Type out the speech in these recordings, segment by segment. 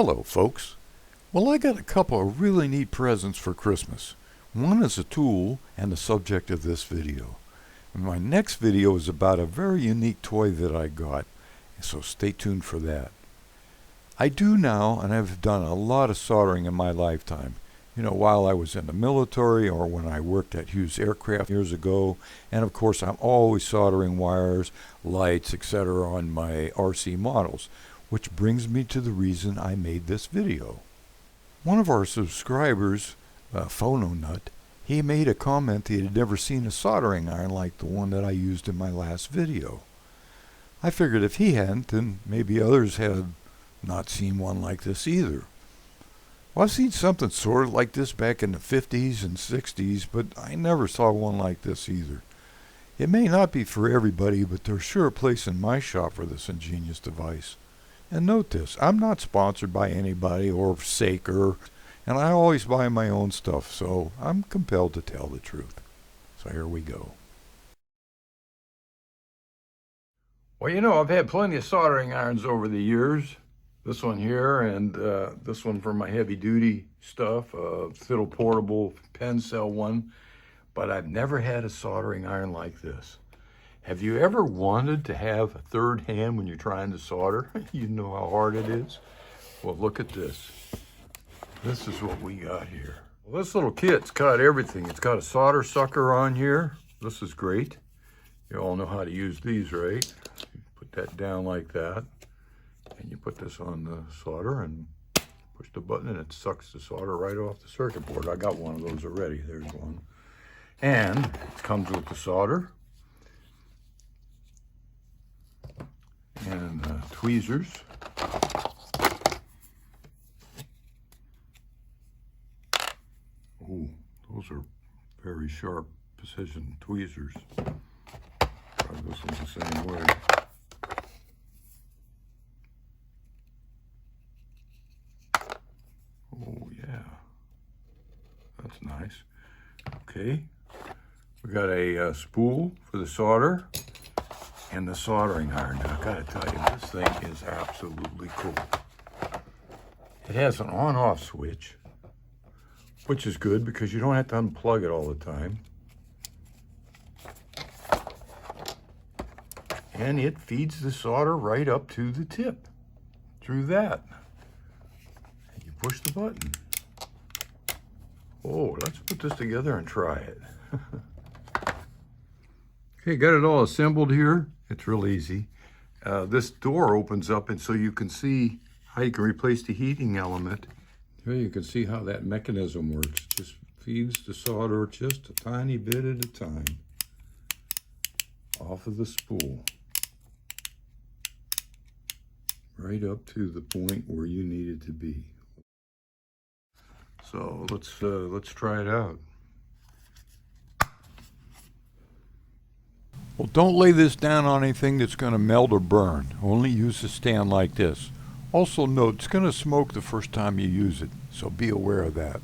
Hello, folks. Well, I got a couple of really neat presents for Christmas. One is a tool and the subject of this video. And my next video is about a very unique toy that I got, so stay tuned for that. I do now, and I've done a lot of soldering in my lifetime. You know, while I was in the military or when I worked at Hughes Aircraft years ago. And of course, I'm always soldering wires, lights, etc. on my RC models. Which brings me to the reason I made this video. One of our subscribers, Phononut, he made a comment that he had never seen a soldering iron like the one that I used in my last video. I figured if he hadn't, then maybe others had not seen one like this either. Well, I've seen something sort of like this back in the 50s and 60s, but I never saw one like this either. It may not be for everybody, but there's sure a place in my shop for this ingenious device. And note this, I'm not sponsored by anybody or Saker, and I always buy my own stuff, so I'm compelled to tell the truth. So here we go. Well, you know, I've had plenty of soldering irons over the years. This one here and this one for my heavy duty stuff, little portable pen cell one, but I've never had a soldering iron like this. Have you ever wanted to have a third hand when you're trying to solder? You know how hard it is? Well, look at this. This is what we got here. Well, this little kit's got everything. It's got a solder sucker on here. This is great. You all know how to use these, right? You put that down like that, and you put this on the solder and push the button, and it sucks the solder right off the circuit board. I got one of those already. There's one. And it comes with the solder. And tweezers. Oh, those are very sharp precision tweezers. Try this one the same way. Oh yeah, that's nice. Okay, we got a spool for the solder. And the soldering iron. Now, I gotta tell you, this thing is absolutely cool. It has an on-off switch, which is good because you don't have to unplug it all the time. And it feeds the solder right up to the tip through that. And you push the button. Oh, let's put this together and try it. Okay, got it all assembled here. It's real easy. This door opens up, and so you can see how you can replace the heating element. Here you can see how that mechanism works. Just feeds the solder just a tiny bit at a time off of the spool, right up to the point where you need it to be. So let's try it out. Well, don't lay this down on anything that's going to melt or burn. Only use a stand like this. Also note, it's going to smoke the first time you use it, so be aware of that.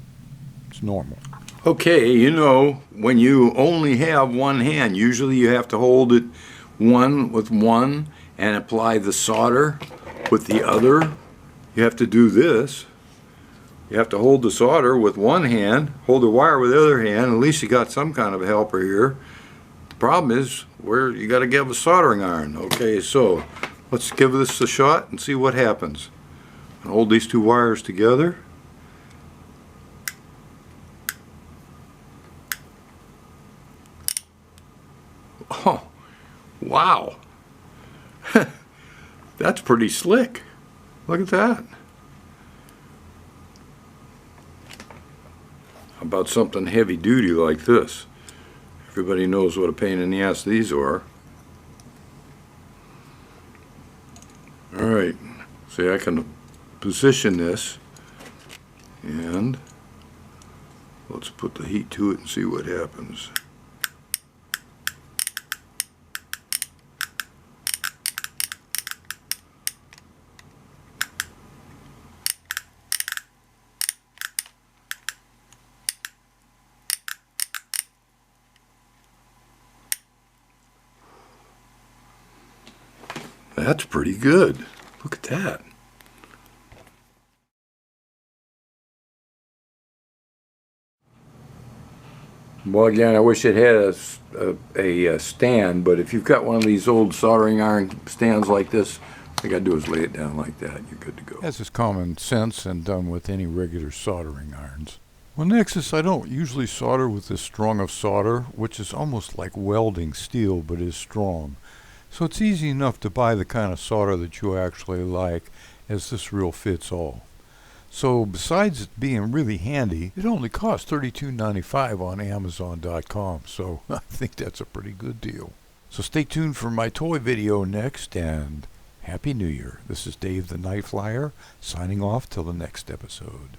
It's normal. Okay, you know, when you only have one hand, usually you have to hold it one with one and apply the solder with the other. You have to do this. You have to hold the solder with one hand, hold the wire with the other hand. At least you got some kind of helper here. The problem is where you got to give a soldering iron. Okay, so let's give this a shot and see what happens. And hold these two wires together. Oh, wow. That's pretty slick. Look at that. How about something heavy duty like this? Everybody knows what a pain in the ass these are. All right, see, I can position this, and let's put the heat to it and see what happens. That's pretty good. Look at that. Well, again, I wish it had a stand, but if you've got one of these old soldering iron stands like this, all you got to do is lay it down like that. You're good to go. This is common sense and done with any regular soldering irons. Well, next, I don't usually solder with this strong of solder, which is almost like welding steel, but is strong. So it's easy enough to buy the kind of solder that you actually like, as this real fits all. So besides it being really handy, it only costs $32.95 on Amazon.com, so I think that's a pretty good deal. So stay tuned for my toy video next, and Happy New Year. This is Dave the Night Flyer, signing off till the next episode.